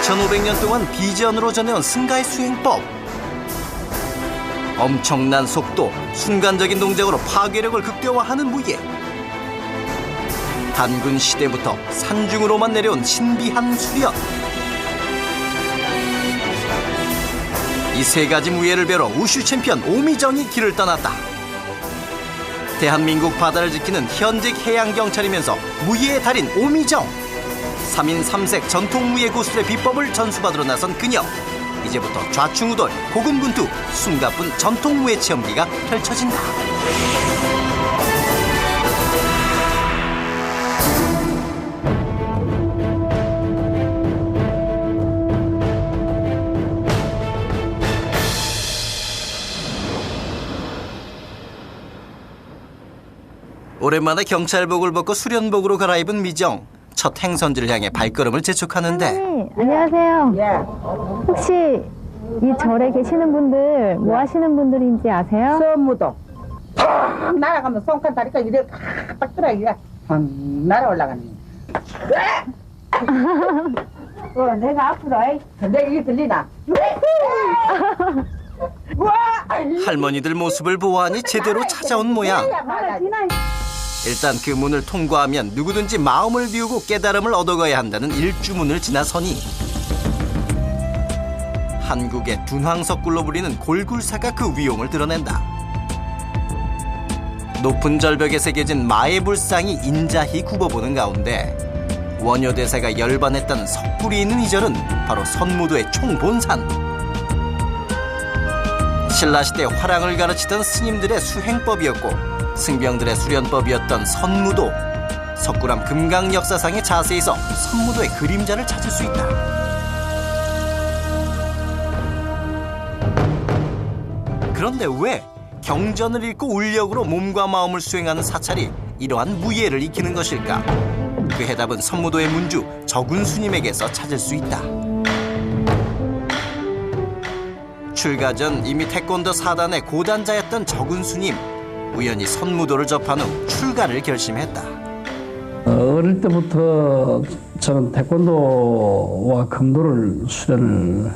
2500년 동안 비전으로 전해온 승가의 수행법. 엄청난 속도, 순간적인 동작으로 파괴력을 극대화하는 무예. 단군 시대부터 산중으로만 내려온 신비한 수련. 이 세 가지 무예를 배우러 우슈 챔피언 오미정이 길을 떠났다. 대한민국 바다를 지키는 현직 해양경찰이면서 무예의 달인 오미정. 3인 3색 전통 무예 고수들의 비법을 전수받으러 나선 그녀. 이제부터 좌충우돌, 고군분투, 숨가쁜 전통 무예 체험기가 펼쳐진다. 오랜만에 경찰복을 벗고 수련복으로 갈아입은 미정. 첫 행선지를 향해 발걸음을 재촉하는데. 네, 안녕하세요. 예. 혹시 이 절에 계시는 분들 뭐 하시는 분들인지 아세요? 선무도 팍 날아가면 손칸 다리가 이래 딱 들어 이래 팍 날아 올라가는 거야. 내가 앞으로 근데 이게 들리나? 할머니들 모습을 보아하니 제대로 찾아온 모양. 일단 그 문을 통과하면 누구든지 마음을 비우고 깨달음을 얻어가야 한다는 일주문을 지나서니 한국의 둔황석굴로 불리는 골굴사가 그 위용을 드러낸다. 높은 절벽에 새겨진 마의 불상이 인자히 굽어보는 가운데 원효대사가 열반했던 석굴이 있는 이 절은 바로 선무도의 총본산. 신라시대 화랑을 가르치던 스님들의 수행법이었고 승병들의 수련법이었던 선무도. 석굴암 금강 역사상의 자세에서 선무도의 그림자를 찾을 수 있다. 그런데 왜 경전을 읽고 울력으로 몸과 마음을 수행하는 사찰이 이러한 무예를 익히는 것일까? 그 해답은 선무도의 문주 적운스님에게서 찾을 수 있다. 출가 전 이미 태권도 사단의 고단자였던 적운스님. 우연히 선무도를 접한 후 출가를 결심했다. 어릴 때부터 저는 태권도와 금도를 수련을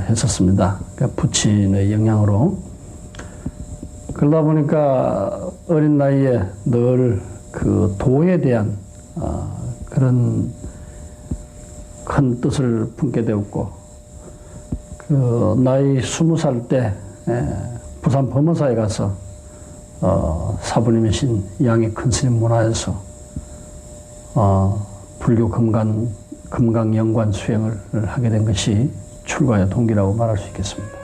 했었습니다. 그러니까 부친의 영향으로. 그러다 보니까 어린 나이에 늘 그 도에 대한 그런 큰 뜻을 품게 되었고, 그 나이 20살 때 부산 범어사에 가서 사부님이신 양의 큰 스님 문화에서 불교 금강 연관 수행을 하게 된 것이 출가의 동기라고 말할 수 있겠습니다.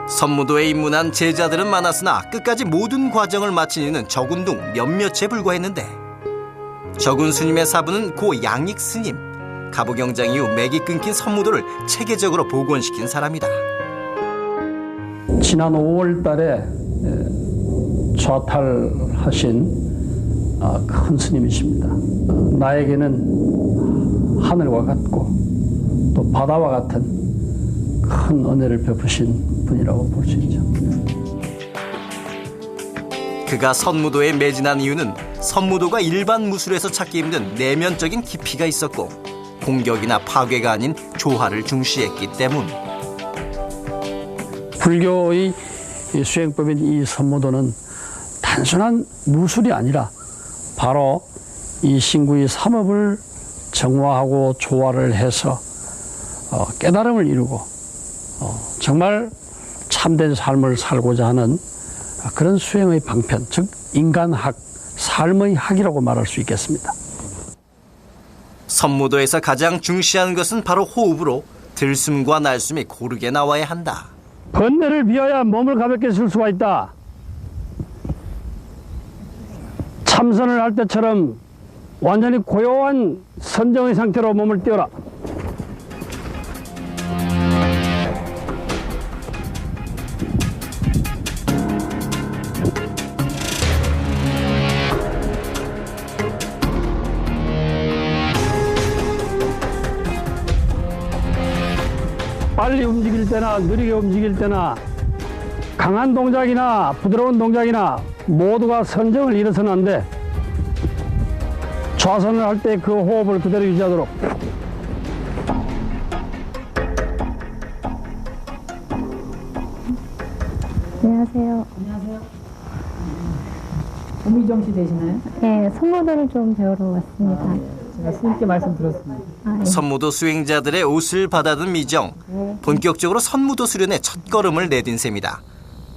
선무도에 입문한 제자들은 많았으나 끝까지 모든 과정을 마친 이는 적운동 몇몇에 불과했는데 적운 스님의 사부는 고 양익 스님. 가부경장 이후 맥이 끊긴 선무도를 체계적으로 복원시킨 사람이다. 지난 5월 달에 좌탈하신 큰 스님이십니다. 나에게는 하늘과 같고 또 바다와 같은 큰 은혜를 베푸신 분이라고 볼 수 있죠. 그가 선무도에 매진한 이유는 선무도가 일반 무술에서 찾기 힘든 내면적인 깊이가 있었고 공격이나 파괴가 아닌 조화를 중시했기 때문. 불교의 수행법인 이 선무도는 단순한 무술이 아니라 바로 이 신구의 삼업을 정화하고 조화를 해서 깨달음을 이루고 정말 참된 삶을 살고자 하는 그런 수행의 방편, 즉 인간학, 삶의 학이라고 말할 수 있겠습니다. 선무도에서 가장 중시하는 것은 바로 호흡으로 들숨과 날숨이 고르게 나와야 한다. 번뇌를 비워야 몸을 가볍게 쓸 수가 있다. 참선을 할 때처럼 완전히 고요한 선정의 상태로 몸을 띄워라. 빨리 움직일 때나 느리게 움직일 때나 강한 동작이나 부드러운 동작이나 모두가 선정을 잃어서는 안 돼. 좌선을 할 때 그 호흡을 그대로 유지하도록. 안녕하세요. 오미정 씨 되시나요? 네, 선무도를 좀 배우러 왔습니다. 제가 스님께 말씀 들었습니다. 예. 선무도 수행자들의 옷을 받아든 미정. 본격적으로 선무도 수련의 첫걸음을 내딘 셈이다.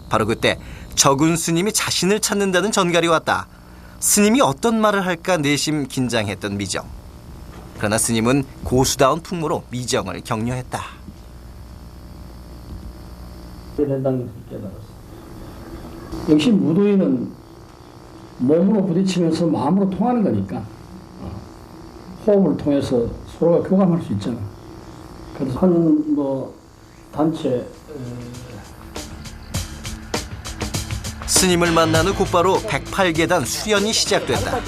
바로 그때 적은 스님이 자신을 찾는다는 전갈이 왔다. 스님이 어떤 말을 할까 내심 긴장했던 미정. 그러나 스님은 고수다운 풍모로 미정을 격려했다. 된다는 것을 깨달았어. 역시 무도인은 몸으로 부딪히면서 마음으로 통하는 거니까 호흡을 통해서 서로가 교감할 수 있잖아. 그래서 한 단체 스님을 만난 후 곧바로 108계단 수련이 시작됐다.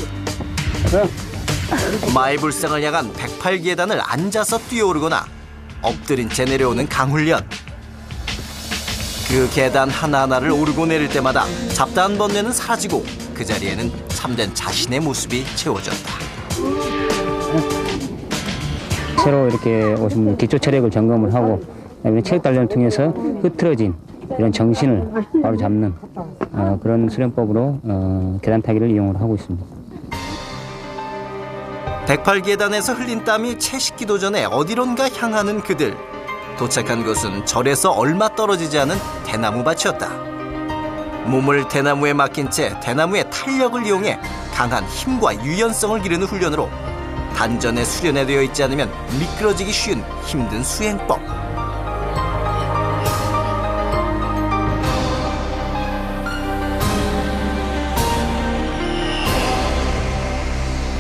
마일불상을 향한 108계단을 앉아서 뛰어오르거나 엎드린 채 내려오는 강훈련. 그 계단 하나하나를 오르고 내릴 때마다 잡다한 번뇌는 사라지고 그 자리에는 참된 자신의 모습이 채워졌다. 새로 이렇게 오신 분 기초 체력을 점검을 하고 그다음에 체력 단련을 통해서 흐트러진 이런 정신을 바로 잡는 그런 수련법으로 계단 타기를 이용을 하고 있습니다. 108계단에서 흘린 땀이 채 식기도 전에 어디론가 향하는 그들. 도착한 곳은 절에서 얼마 떨어지지 않은 대나무 밭이었다. 몸을 대나무에 맡긴 채 대나무의 탄력을 이용해 강한 힘과 유연성을 기르는 훈련으로 단전에 수련에 되어 있지 않으면 미끄러지기 쉬운 힘든 수행법.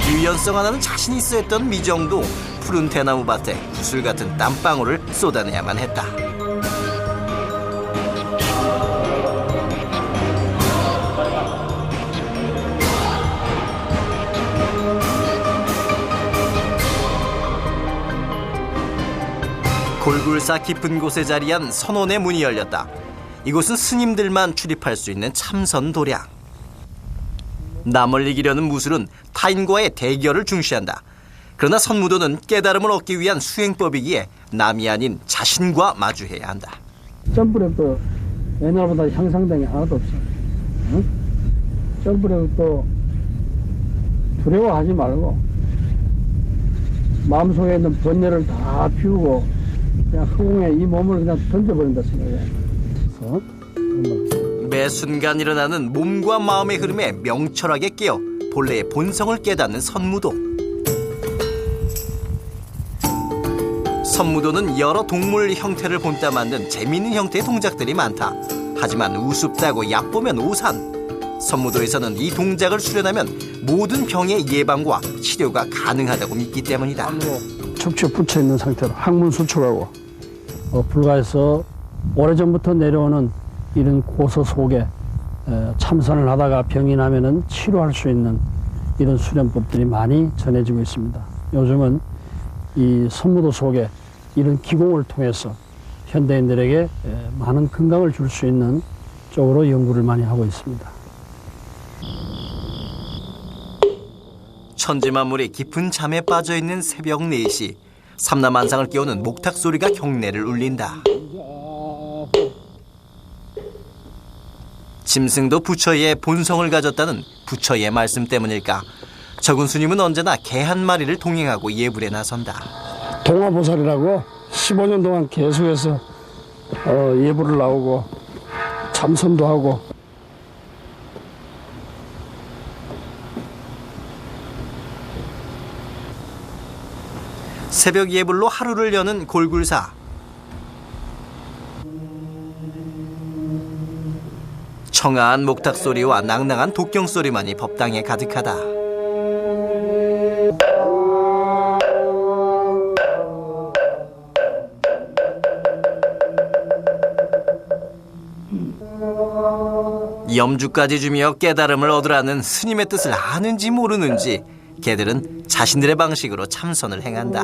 유연성 하나는 자신 있어 했던 미정도 푸른 대나무 밭에 구슬 같은 땀방울을 쏟아내야만 했다. 골굴사 깊은 곳에 자리한 선원의 문이 열렸다. 이곳은 스님들만 출입할 수 있는 참선 도량. 남을 이기려는 무술은 타인과의 대결을 중시한다. 그러나 선무도는 깨달음을 얻기 위한 수행법이기에 남이 아닌 자신과 마주해야 한다. 점프력도 옛날보다 향상된 게 하나도 없어. 응? 점프력도 두려워하지 말고 마음속에 있는 번뇌를 다 피우고 그냥 허공에 이 몸을 그냥 던져버린다 생각해. 매 순간 일어나는 몸과 마음의 흐름에 명철하게 깨어 본래의 본성을 깨닫는 선무도. 선무도는 여러 동물 형태를 본따 만든 재미있는 형태의 동작들이 많다. 하지만 우습다고 얕보면 오산. 선무도에서는 이 동작을 수련하면 모든 병의 예방과 치료가 가능하다고 믿기 때문이다. 척추에 붙여 있는 상태로 항문 수축하고 불가에서 오래전부터 내려오는 이런 고서 속에 참선을 하다가 병이 나면은 치료할 수 있는 이런 수련법들이 많이 전해지고 있습니다. 요즘은 이 선무도 속에 이런 기공을 통해서 현대인들에게 많은 건강을 줄 수 있는 쪽으로 연구를 많이 하고 있습니다. 천지만물이 깊은 잠에 빠져있는 새벽 4시. 삼라만상을 깨우는 목탁 소리가 경례를 울린다. 짐승도 부처의 본성을 가졌다는 부처의 말씀 때문일까? 적은 스님은 언제나 개 한 마리를 동행하고 예불에 나선다. 동화보살이라고 15년 동안 계속해서 예불을 나오고 참선도 하고 새벽 예불로 하루를 여는 골굴사. 청아한 목탁 소리와 낭낭한 독경 소리만이 법당에 가득하다. 염주까지 주며 깨달음을 얻으라는 스님의 뜻을 아는지 모르는지 개들은 자신들의 방식으로 참선을 행한다.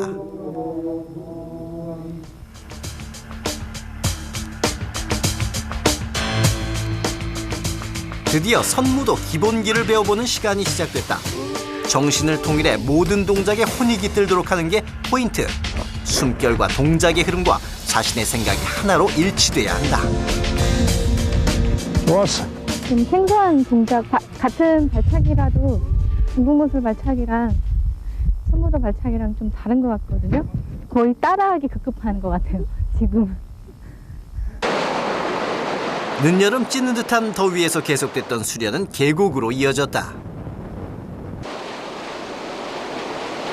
드디어 선무도 기본기를 배워보는 시간이 시작됐다. 정신을 통일해 모든 동작에 혼이 깃들도록 하는 게 포인트. 숨결과 동작의 흐름과 자신의 생각이 하나로 일치돼야 한다. 좋았어. 좀 생소한 동작, 같은 발차기라도 중국무술 발차기랑 손무도 발차기랑 좀 다른 것 같거든요. 거의 따라하기 급급한 것 같아요, 지금은. 늦여름 찌는 듯한 더위에서 계속됐던 수련은 계곡으로 이어졌다.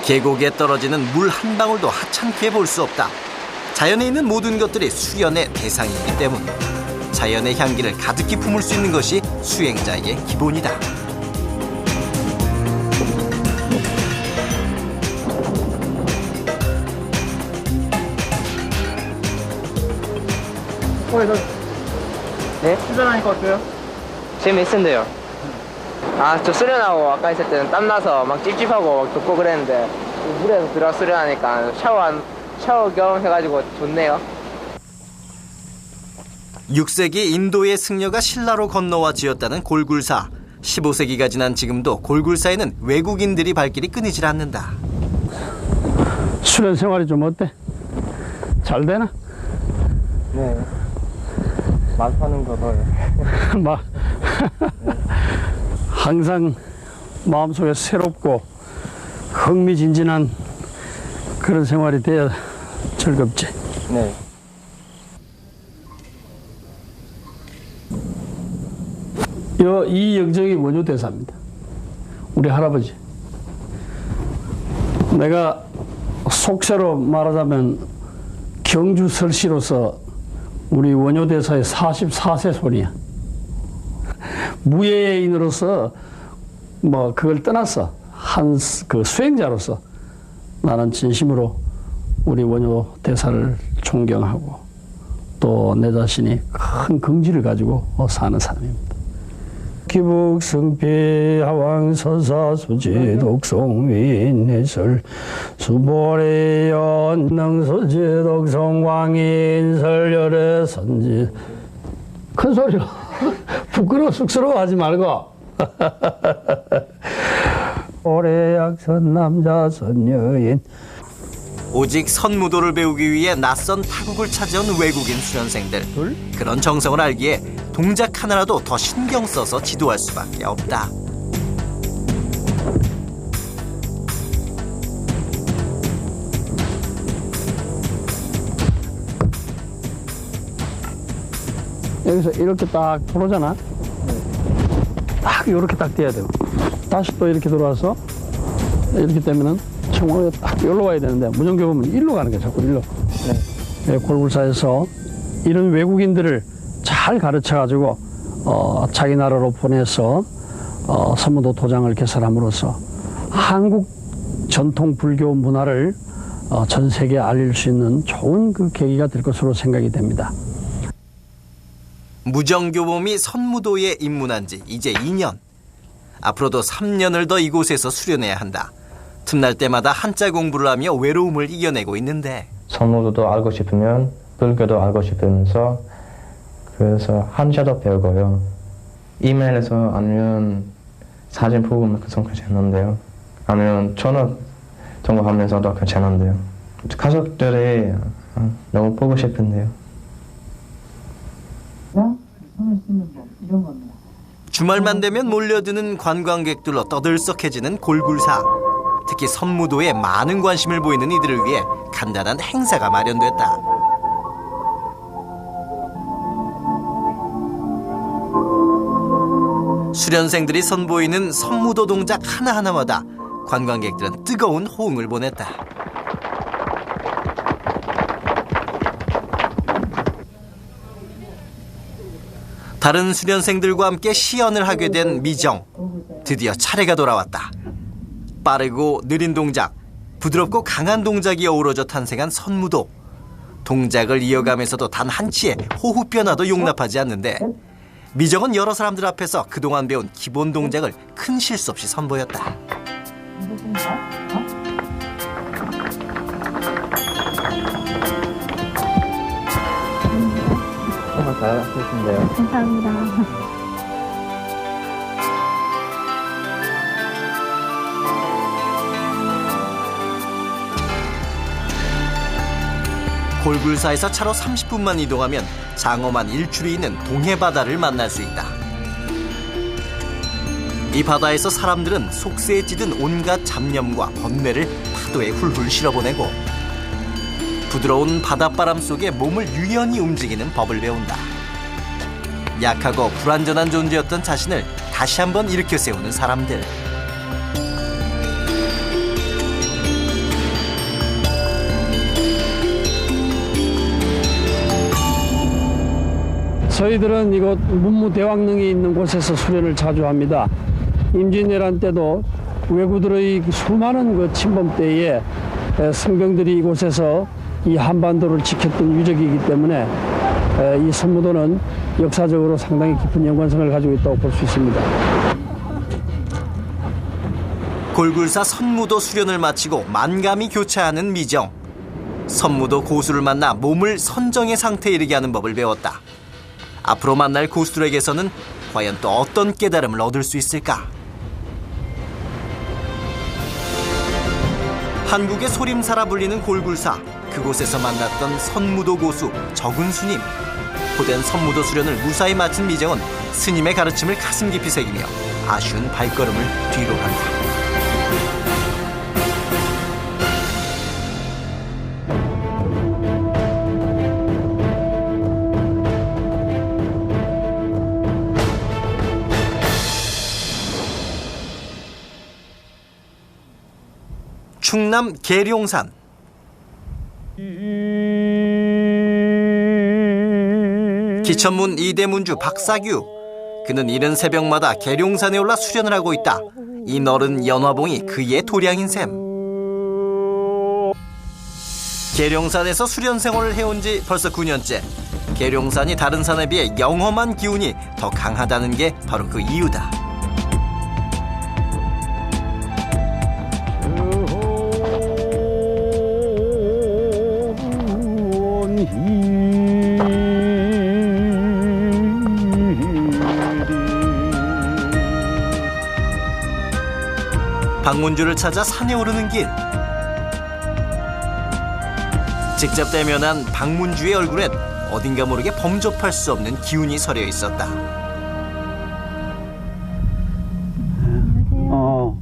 계곡에 떨어지는 물 한 방울도 하찮게 볼 수 없다. 자연에 있는 모든 것들이 수련의 대상이기 때문. 자연의 향기를 가득히 품을 수 있는 것이 수행자의 기본이다. 네? 수련하니까 어때요? 재밌는데요. 아, 저 수련하고 아까 있을 때는 땀나서 막 찝찝하고 막 덥고 그랬는데 물에서 들어 수련하니까 샤워 겸 해가지고 좋네요. 6세기 인도의 승려가 신라로 건너와 지었다는 골굴사. 15세기가 지난 지금도 골굴사에는 외국인들이 발길이 끊이질 않는다. 수련 생활이 좀 어때? 잘 되나? 네. 말하는 거 더요. 막 항상 마음속에 새롭고 흥미진진한 그런 생활이 돼야 즐겁지. 네. 이 영정이 원효 대사입니다. 우리 할아버지. 내가 속세로 말하자면 경주 설씨로서 우리 원효 대사의 44세 손이야. 무예인으로서 뭐 그걸 떠났어. 한 그 수행자로서 나는 진심으로 우리 원효 대사를 존경하고 또 내 자신이 큰 긍지를 가지고 사는 사람입니다. 기북성피 하왕서사수지 독송위인해설 수보리연 능수지 독송광인설열의 선지. 큰 소리로 부끄러워 쑥스러워하지 말고. 오래약선 남자 선여인. 오직 선무도를 배우기 위해 낯선 타국을 찾아온 외국인 수련생들. 그런 정성을 알기에 동작 하나라도 더 신경 써서 지도할 수밖에 없다. 여기서 이렇게 딱 들어오잖아. 딱 이렇게 딱 떼야 돼요. 다시 또 이렇게 들어와서 이렇게 되면은 청원에 딱 여기로 와야 되는데 무전교 보면 일로 가는 거야. 자꾸 일로. 네. 골굴사에서 이런 외국인들을 잘 가르쳐가지고 자기 나라로 보내서 선무도 도장을 개설함으로써 한국 전통 불교 문화를 전 세계에 알릴 수 있는 좋은 그 계기가 될 것으로 생각이 됩니다. 무정교범이 선무도에 입문한 지 이제 2년. 앞으로도 3년을 더 이곳에서 수련해야 한다. 틈날 때마다 한자 공부를 하며 외로움을 이겨내고 있는데 선무도도 알고 싶으면 불교도 알고 싶으면서 그래서 한자도 배우고요. 이메일에서 아니면 사진 보고 괜찮은데요. 아니면 전화 통화하면서도 괜찮은데요. 가족들이 너무 보고 싶은데요. 손을 씻는 법 이런 겁니다. 주말만 되면 몰려드는 관광객들로 떠들썩해지는 골굴사. 특히 선무도에 많은 관심을 보이는 이들을 위해 간단한 행사가 마련됐다. 수련생들이 선보이는 선무도 동작 하나하나마다 관광객들은 뜨거운 호응을 보냈다. 다른 수련생들과 함께 시연을 하게 된 미정. 드디어 차례가 돌아왔다. 빠르고 느린 동작, 부드럽고 강한 동작이 어우러져 탄생한 선무도. 동작을 이어가면서도 단 한치의 호흡 변화도 용납하지 않는데 미정은 여러 사람들 앞에서 그동안 배운 기본 동작을 큰 실수 없이 선보였다. 정말 잘하셨는데요. 감사합니다. 골굴사에서 차로 30분만 이동하면 장엄한 일출이 있는 동해바다를 만날 수 있다. 이 바다에서 사람들은 속세에 찌든 온갖 잡념과 번뇌를 파도에 훌훌 실어보내고 부드러운 바닷바람 속에 몸을 유연히 움직이는 법을 배운다. 약하고 불완전한 존재였던 자신을 다시 한번 일으켜 세우는 사람들. 저희들은 이곳 문무대왕릉이 있는 곳에서 수련을 자주 합니다. 임진왜란 때도 왜구들의 수많은 그 침범 때에 승병들이 이곳에서 이 한반도를 지켰던 유적이기 때문에 이 선무도는 역사적으로 상당히 깊은 연관성을 가지고 있다고 볼 수 있습니다. 골굴사 선무도 수련을 마치고 만감이 교차하는 미정. 선무도 고수를 만나 몸을 선정의 상태에 이르게 하는 법을 배웠다. 앞으로 만날 고수들에게서는 과연 또 어떤 깨달음을 얻을 수 있을까? 한국의 소림사라 불리는 골굴사, 그곳에서 만났던 선무도 고수 적은스님. 고된 선무도 수련을 무사히 마친 미정은 스님의 가르침을 가슴 깊이 새기며 아쉬운 발걸음을 뒤로 간다. 충남 계룡산. 기천문 이대문주 박사규. 그는 이른 새벽마다 계룡산에 올라 수련을 하고 있다. 이 너른 연화봉이 그의 도량인 셈. 계룡산에서 수련 생활을 해온 지 벌써 9년째. 계룡산이 다른 산에 비해 영험한 기운이 더 강하다는 게 바로 그 이유다. 방문주를 찾아 산에 오르는 길. 직접 대면한 방문주의 얼굴엔 어딘가 모르게 범접할 수 없는 기운이 서려 있었다.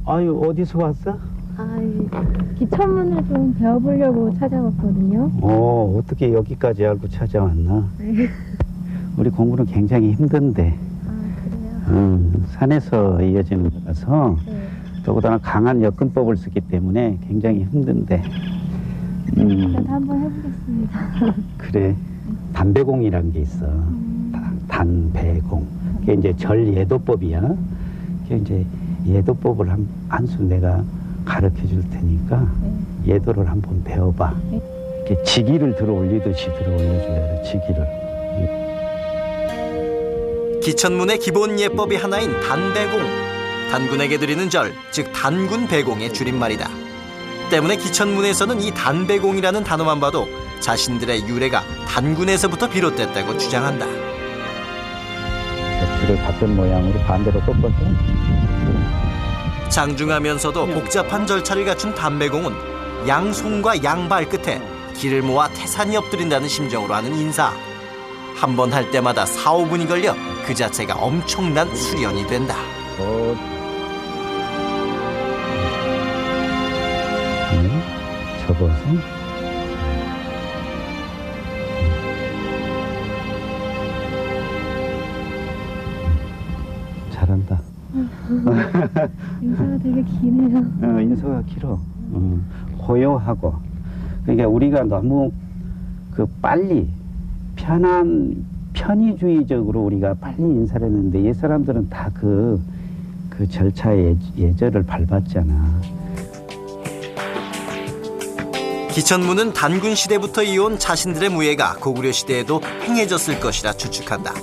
아유, 어디서 왔어? 기천문을 좀 배워보려고 찾아왔거든요. 어떻게 여기까지 알고 찾아왔나? 우리 공부는 굉장히 힘든데. 그래요? 산에서 이어지는 거라서 네. 더군다나 강한 역근법을 쓰기 때문에 굉장히 힘든데. 그래도 한번 해보겠습니다. 그래. 단배공이라는 게 있어. 단배공. 그게 이제 절예도법이야. 그게 이제 예도법을 한 수 내가 가르쳐 줄 테니까 예도를 한번 배워봐. 이렇게 지기를 들어 올리듯이 들어 올려줘야 돼, 지기를. 기천문의 기본 예법이 하나인 단배공. 단군에게 드리는 절, 즉 단군배공의 줄임말이다. 때문에 기천문에서는 이 단배공이라는 단어만 봐도 자신들의 유래가 단군에서부터 비롯됐다고 주장한다. 접시를 같은 모양으로 반대로 꺾어서. 장중하면서도 복잡한 절차를 갖춘 단배공은 양손과 양발 끝에 기를 모아 태산이 엎드린다는 심정으로 하는 인사. 한 번 할 때마다 4, 5분이 걸려 그 자체가 엄청난 수련이 된다. 접어서. 잘한다. 인사가 되게 기네요. 인사가 길어. 고요하고. 그러니까 우리가 너무 빨리 편의주의적으로 우리가 빨리 인사를 했는데 옛 사람들은 다 그 절차의 예절을 밟았잖아. 기천문은 단군 시대부터 이어온 자신들의 무예가 고구려 시대에도 행해졌을 것이라 추측한다.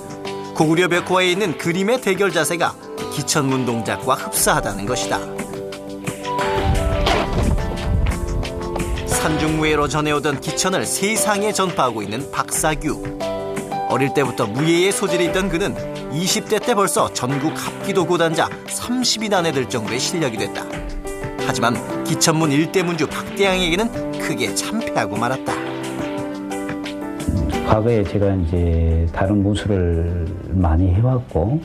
고구려 벽화에 있는 그림의 대결 자세가 기천문 동작과 흡사하다는 것이다. 산중무예로 전해오던 기천을 세상에 전파하고 있는 박사규. 어릴 때부터 무예의 소질이 있던 그는 20대 때 벌써 전국 합기도 고단자 30인 안에 들 정도의 실력이 됐다. 하지만 기천문 일대문주 박대양에게는 크게 참패하고 말았다. 과거에 제가 이제 다른 무술을 많이 해왔고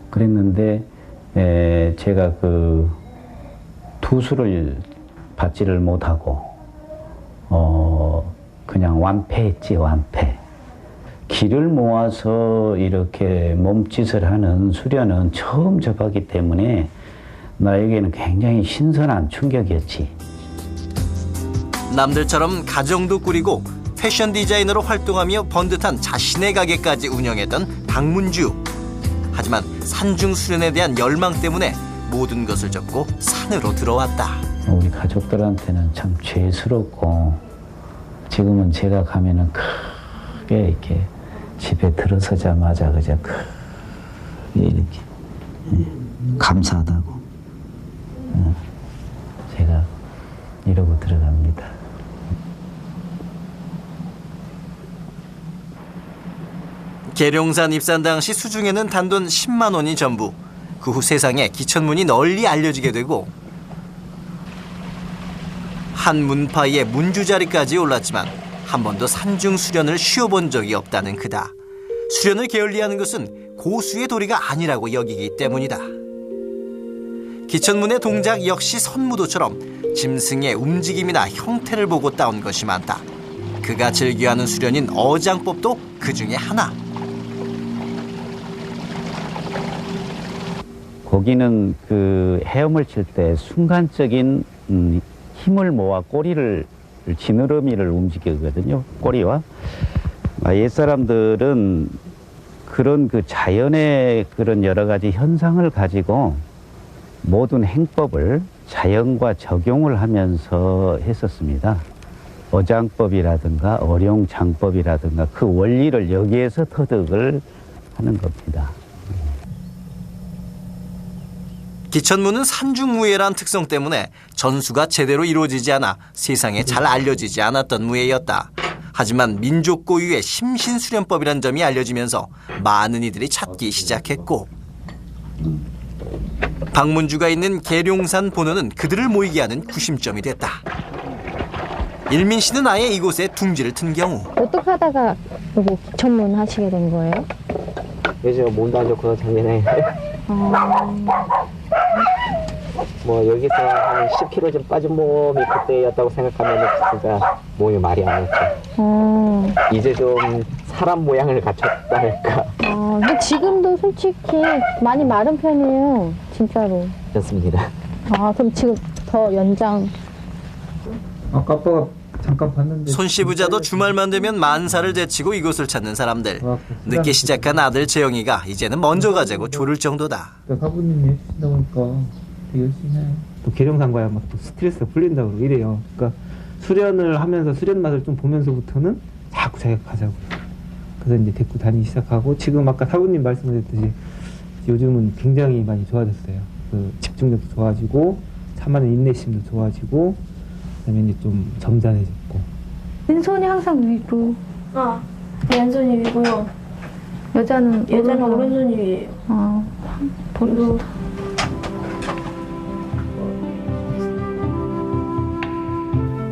그랬는데 제가 그 투수를 받지를 못하고 그냥 완패했지 완패. 기를 모아서 이렇게 몸짓을 하는 수련은 처음 접하기 때문에 나에게는 굉장히 신선한 충격이었지. 남들처럼 가정도 꾸리고 패션 디자이너로 활동하며 번듯한 자신의 가게까지 운영했던 박문주. 하지만 산중 수련에 대한 열망 때문에 모든 것을 접고 산으로 들어왔다. 우리 가족들한테는 참 죄스럽고 지금은 제가 가면은 크게 이렇게 집에 들어서자마자 그저 크게 이렇게 감사하다고 제가 이러고 들어갑니다. 계룡산 입산 당시 수중에는 단돈 10만 원이 전부. 그 후 세상에 기천문이 널리 알려지게 되고 한 문파의 문주 자리까지 올랐지만 한 번도 산중 수련을 쉬어본 적이 없다는 그다. 수련을 게을리하는 것은 고수의 도리가 아니라고 여기기 때문이다. 기천문의 동작 역시 선무도처럼 짐승의 움직임이나 형태를 보고 따온 것이 많다. 그가 즐겨하는 수련인 어장법도 그 중에 하나. 고기는 그 헤엄을 칠 때 순간적인 힘을 모아 꼬리를 지느러미를 움직이거든요. 꼬리와 옛사람들은 그런 그 자연의 그런 여러 가지 현상을 가지고 모든 행법을 자연과 적용을 하면서 했었습니다. 어장법이라든가 어룡장법이라든가 그 원리를 여기에서 터득을 하는 겁니다. 기천문은 산중무예란 특성 때문에 전수가 제대로 이루어지지 않아 세상에 잘 알려지지 않았던 무예였다. 하지만 민족 고유의 심신수련법이란 점이 알려지면서 많은 이들이 찾기 시작했고 박문주가 있는 계룡산 본원은 그들을 모이게 하는 구심점이 됐다. 일민 씨는 아예 이곳에 둥지를 튼 경우 어떻게 하다가 여기 기천문 하시게 된 거예요? 요즘 몸도 안 좋고 작년에 뭐 여기서 한 10kg 좀 빠진 몸이 그때였다고 생각하면 진짜 몸이 말이 안 맞죠. 이제 좀 사람 모양을 갖췄다니까. 근데 지금도 솔직히 많이 마른 편이에요. 진짜로. 그렇습니다. 그럼 지금 더 연장. 아까 아빠가 잠깐 봤는데 손씨부자도 주말만 되면 만사를 제치고 이곳을 찾는 사람들. 늦게 시작한 아들 재영이가 이제는 먼저 가자고 조를 정도다. 사부님이 해주신다 보니까 되게 열심히 해. 또 계룡산 가야 막 또 스트레스가 풀린다고 그러고 이래요. 그러니까 수련을 하면서 수련 맛을 좀 보면서부터는 자꾸 자기가 가자고. 그래서 이제 데리고 다니기 시작하고 지금 아까 사부님 말씀하셨듯이 요즘은 굉장히 많이 좋아졌어요. 그 집중력도 좋아지고 참아는 인내심도 좋아지고 그다음에 이제 좀 점잖해졌고. 왼손이 항상 위로. 왼손이 위고요. 여자는 오른손이 위에요. 버릇이다.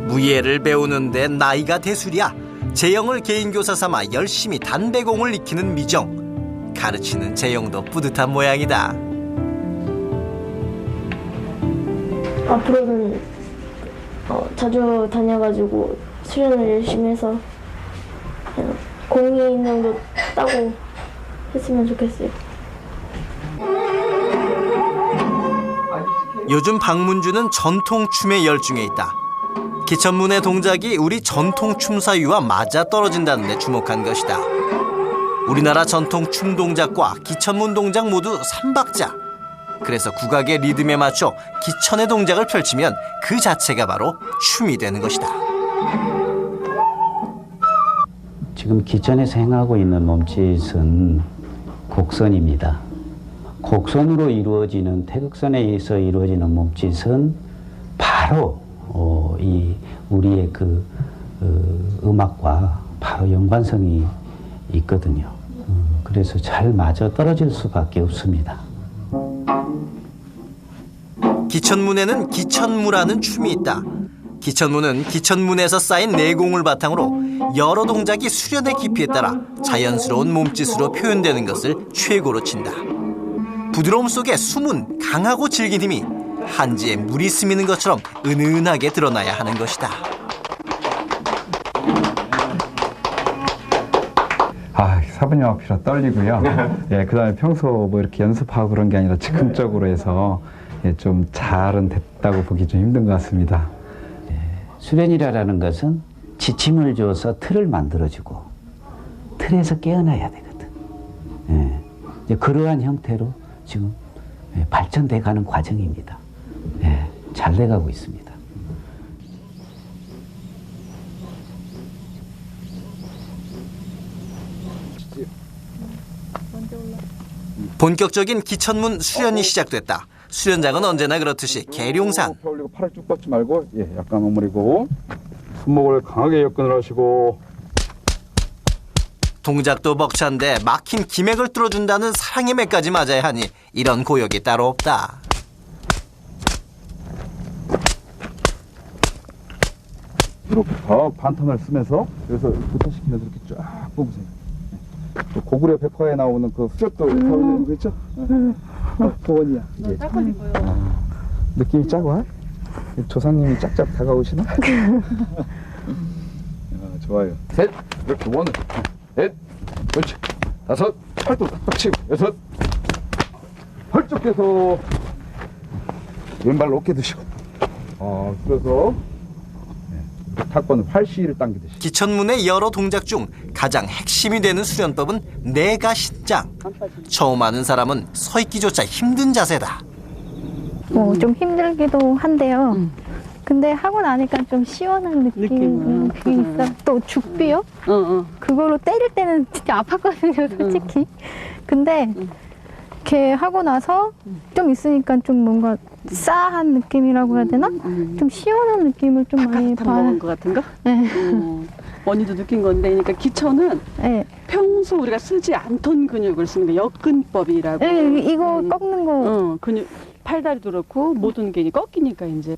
무예를 배우는데 나이가 대수리야. 재영을 개인교사 삼아 열심히 단배공을 익히는 미정. 가르치는 재영도 뿌듯한 모양이다. 앞으로는 자주 다녀가지고 수련을 열심히 해서 그냥 공인정도 따고 했으면 좋겠어요. 요즘 박문주는 전통춤에 열중해 있다. 기천문의 동작이 우리 전통춤사위와 맞아떨어진다는 데 주목한 것이다. 우리나라 전통춤 동작과 기천문 동작 모두 삼박자. 그래서 국악의 리듬에 맞춰 기천의 동작을 펼치면 그 자체가 바로 춤이 되는 것이다. 지금 기천에서 행하고 있는 몸짓은 곡선입니다. 곡선으로 이루어지는 태극선에서 이루어지는 몸짓은 바로 이 우리의 그 음악과 바로 연관성이 있거든요. 그래서 잘 맞아 떨어질 수밖에 없습니다. 기천문에는 기천무라는 춤이 있다. 기천문은 기천문에서 쌓인 내공을 바탕으로 여러 동작이 수련의 깊이에 따라 자연스러운 몸짓으로 표현되는 것을 최고로 친다. 부드러움 속에 숨은 강하고 질긴 힘이 한지에 물이 스미는 것처럼 은은하게 드러나야 하는 것이다. 사부님 앞이라 떨리고요. 예, 그다음에 평소 뭐 이렇게 연습하고 그런 게 아니라 즉흥적으로 해서 좀 잘은 됐다고 보기 좀 힘든 것 같습니다. 수련이라는 것은 지침을 줘서 틀을 만들어주고 틀에서 깨어나야 되거든. 이제 그러한 형태로 지금 발전돼 가는 과정입니다. 잘 돼가고 있습니다. 본격적인 기천문 수련이 시작됐다. 수련장은 언제나 그렇듯이 계룡산. 펴 올리고 팔을 쭉 뻗지 말고 약간 오므리고 손목을 강하게 역근을 하시고. 동작도 벅찬데 막힌 기맥을 뚫어준다는 사랑의 맥까지 맞아야 하니 이런 고역이 따로 없다. 뒤로부터 반턴을 쓰면서 그래서 부터시키면서 이렇게 쫙 뽑으세요. 또 고구려 백화에 나오는 그 수렵도 이렇게 그렇죠? 보원이야. 느낌이 짜고 조상님이 짝짝 다가오시나? 좋아요. 셋 이렇게 원, 넷, 그렇지. 다섯, 팔도 딱 치고 여섯, 펄쩍 해서 왼발 어깨 드시고. 그래서 탁권은 팔씨를 당기듯이. 기천문의 여러 동작 중 가장 핵심이 되는 수련법은 내가신장. 처음 하는 사람은 서 있기조차 힘든 자세다. 좀 힘들기도 한데요. 근데 하고 나니까 좀 시원한 느낌이 있어. 또 죽비요? 그걸로 때릴 때는 진짜 아팠거든요, 솔직히. 근데 이렇게 하고 나서 좀 있으니까 좀 뭔가 싸한 느낌이라고 해야 되나? 좀 시원한 느낌을 좀 많이 먹은 것 같은 거? 네. 언니도 느낀 건데, 그러니까 기천은 평소 우리가 쓰지 않던 근육을 쓰는 게 역근법이라고. 네, 이거 꺾는 거. 근육, 팔다리도 그렇고 모든 게 꺾이니까 이제.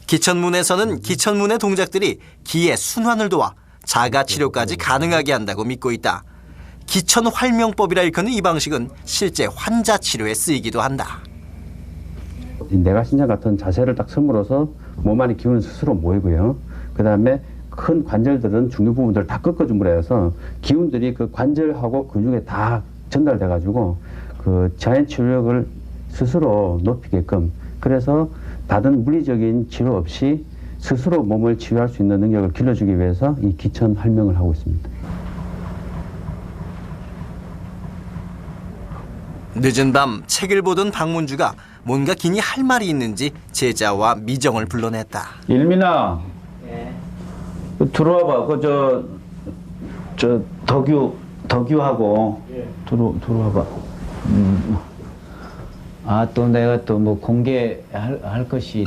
기천문에서는 기천문의 동작들이 기의 순환을 도와 자가 치료까지 가능하게 한다고 믿고 있다. 기천활명법이라 일컫는 이 방식은 실제 환자 치료에 쓰이기도 한다. 내가신장 같은 자세를 딱 섬으로써 몸 안에 기운을 스스로 모이고요. 그 다음에 큰 관절들은 중요 부분들을 다 꺾어줌으로 해서 기운들이 그 관절하고 근육에 다 전달돼가지고 그 자연 치료력을 스스로 높이게끔, 그래서 다른 물리적인 치료 없이 스스로 몸을 치유할 수 있는 능력을 길러주기 위해서 이 기천활명을 하고 있습니다. 늦은 밤 책을 보던 박문주가 뭔가 기니 할 말이 있는지 제자와 미정을 불러냈다. 일민아, 들어와봐. 저 덕유하고 들어와봐. 또 내가 또 뭐 공개할 것이.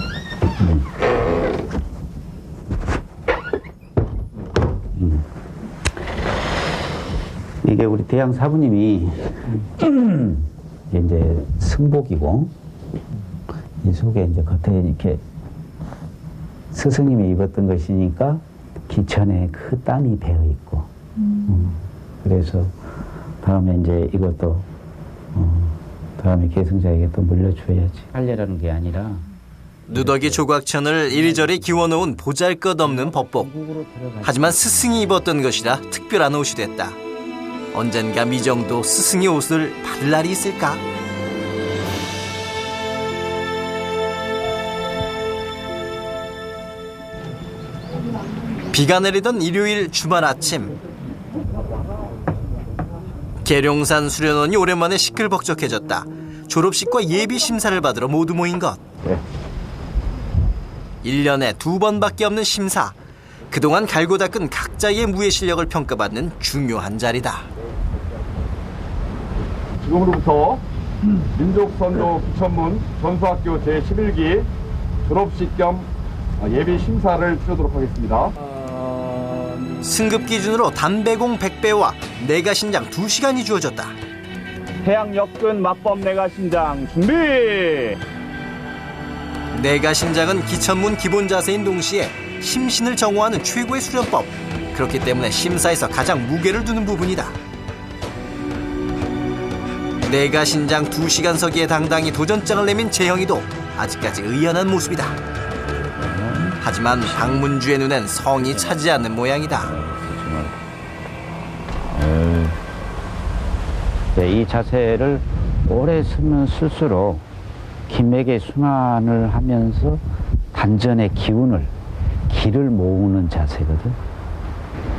이게 우리 대양 사부님이 이제 승복이고, 이 속에 이제 겉에 이렇게 스승님이 입었던 것이니까 기천에 그 땀이 배어 있고, 그래서 다음에 이제 이것도 다음에 계승자에게 또 물려줘야지. 할례라는 게 아니라 누더기 조각천을 이리저리 기워놓은 보잘것없는 법복. 하지만 스승이 입었던 것이라 특별한 옷이 됐다. 언젠가 미정도 스승의 옷을 받을 날이 있을까? 비가 내리던 일요일 주말 아침, 계룡산 수련원이 오랜만에 시끌벅적해졌다. 졸업식과 예비 심사를 받으러 모두 모인 것. 1년에 2번밖에 없는 심사. 그동안 갈고 닦은 각자의 무예 실력을 평가받는 중요한 자리다. 지금으로부터 민족선조 기천문 전수학교 제11기 졸업식 겸 예비 심사를 치르도록 하겠습니다. 승급 기준으로 담배공 100배와 내가신장 2시간이 주어졌다. 태양 역근 맞법 내가신장 준비! 내가신장은 기천문 기본 자세인 동시에 심신을 정화하는 최고의 수련법. 그렇기 때문에 심사에서 가장 무게를 두는 부분이다. 내가신장 2시간 서기에 당당히 도전장을 내민 재영이도 아직까지 의연한 모습이다. 하지만 박문주의 눈엔 성이 차지 않는 모양이다. 네, 이 자세를 오래 쓰면 쓸수록 기맥의 순환을 하면서 단전의 기를 모으는 자세거든.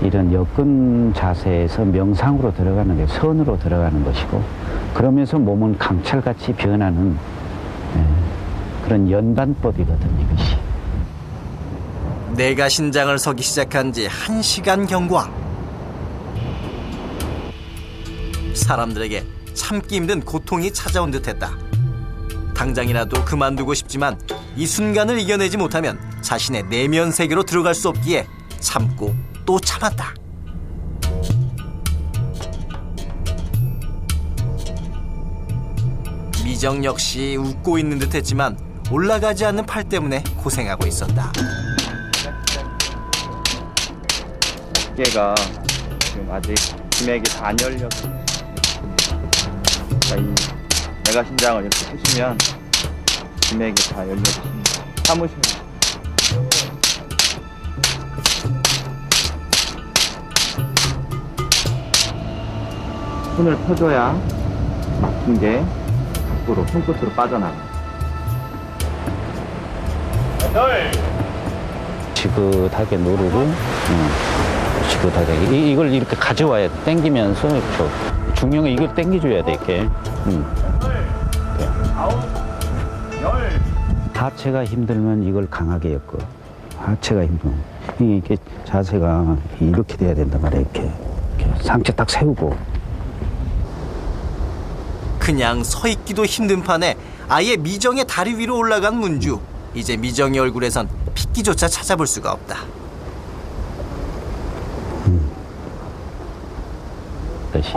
이런 역근 자세에서 명상으로 들어가는 게 선으로 들어가는 것이고, 그러면서 몸은 강철같이 변하는 그런 연단법이거든, 이것이. 내가신장을 서기 시작한 지 1시간 경과. 사람들에게 참기 힘든 고통이 찾아온 듯했다. 당장이라도 그만두고 싶지만 이 순간을 이겨내지 못하면 자신의 내면 세계로 들어갈 수 없기에 참고 또 참았다. 미정 역시 웃고 있는 듯했지만 올라가지 않는 팔 때문에 고생하고 있었다. 어깨가 지금 아직 기맥이 다 안 열려서 이 내가신장을 이렇게 쓰시면 기맥이 다 열려지십니다. 참으셔야 돼요. 손을 펴줘야 막힌 게 밖으로 손끝으로 빠져나가요. 지긋하게 누르고 지긋하게 이걸 이렇게 가져와야 돼. 당기면서 중요한 건 이걸 당겨줘야 돼. 이렇게 하체가 힘들면 이걸 강하게 엮어. 하체가 힘들면 이게 자세가 이렇게 돼야 된단 말이야. 이렇게 상체 딱 세우고. 그냥 서 있기도 힘든 판에 아예 미정의 다리 위로 올라간 문주. 이제 미정의 얼굴에선 핏기조차 찾아볼 수가 없다. 다시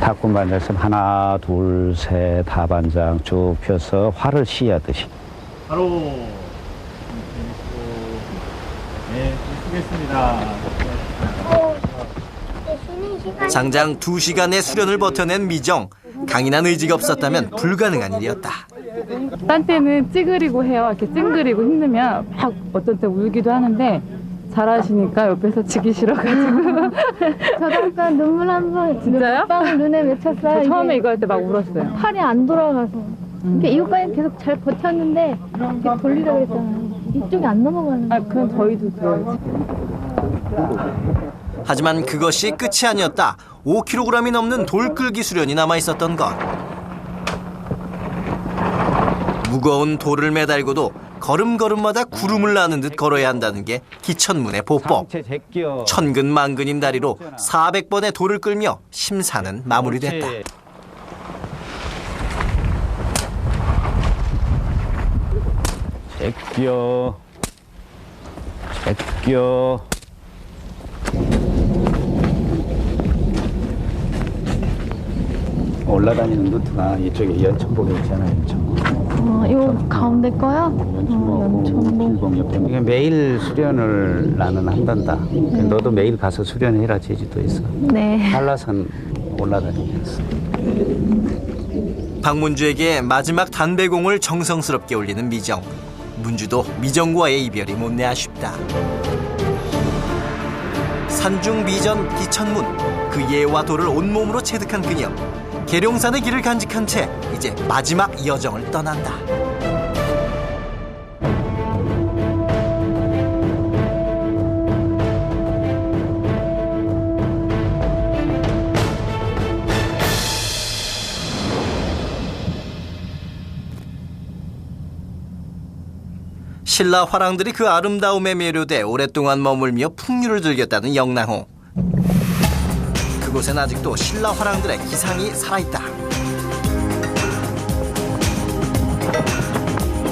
탁구반장에서 하나 둘 셋 하반장 쭉 펴서 활을 시하듯이. 바로 네, 수고했습니다. 장장 2시간의 수련을 버텨낸 미정. 강인한 의지가 없었다면 불가능한 일이었다. 딴 때는 찌그리고 해요. 이렇게 찡그리고 힘들면 막 어떤 때 울기도 하는데 잘하시니까 옆에서 지기 싫어가지고. 저도 아까 눈물 한 번, 진짜요? 방울 눈에 맺혔어요. 처음에 이거 할 때 막 울었어요. 팔이 안 돌아가서. 이게 이거까지 계속 잘 버텼는데 이렇게 돌리라고 했잖아요. 이쪽이 안 넘어가는 거예요. 그건 저희도 들어요. 하지만 그것이 끝이 아니었다. 5kg이 넘는 돌끌기 수련이 남아있었던 것. 무거운 돌을 매달고도 걸음걸음마다 구름을 나는 듯 걸어야 한다는 게 기천문의 보법. 천근만근인 다리로 400번의 돌을 끌며 심사는 마무리됐다. 제껴. 올라다니는 루트가 이쪽에 연천봉에 있잖아요. 연천봉. 요 가운데 거요? 연천봉. 이게 매일 수련을 나는 한단다. 너도 매일 가서 수련해라. 제주도에서. 네. 한라산 올라다니면서. 박문주에게 마지막 단배공을 정성스럽게 올리는 미정. 문주도 미정과의 이별이 못내 아쉽다. 산중 미전 기천문. 그 예와 도를 온몸으로 체득한 그녀. 계룡산의 길을 간직한 채 이제 마지막 여정을 떠난다. 신라 화랑들이 그 아름다움에 매료돼 오랫동안 머물며 풍류를 즐겼다는 영랑호. 그곳엔 아직도 신라 화랑들의 기상이 살아있다.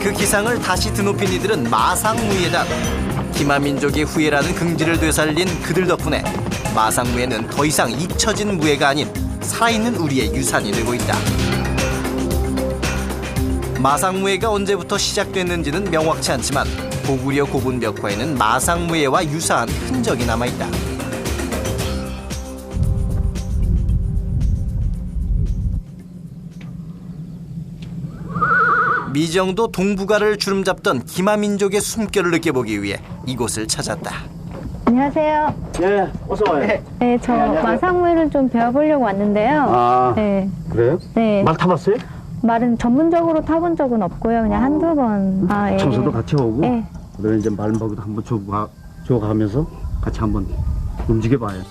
그 기상을 다시 드높인 이들은 마상무예단. 기마민족의 후예라는 긍지를 되살린 그들 덕분에 마상무예는 더 이상 잊혀진 무예가 아닌 살아있는 우리의 유산이 되고 있다. 마상무예가 언제부터 시작됐는지는 명확치 않지만 고구려 고분 벽화에는 마상무예와 유사한 흔적이 남아있다. 미정도 동북아를 주름잡던 기마민족의 숨결을 느껴보기 위해 이곳을 찾았다. 안녕하세요. 네, 어서 와요. 네, 저 마상무예를 좀 배워보려고 왔는데요. 아, 네. 그래요? 네. 말 타봤어요? 말은 전문적으로 타본 적은 없고요. 그냥 한두 번. 아, 예. 청소도 같이 오고, 네. 그다음에 이제 말 먹이도 한번 줘가면서 같이 한번 움직여봐요.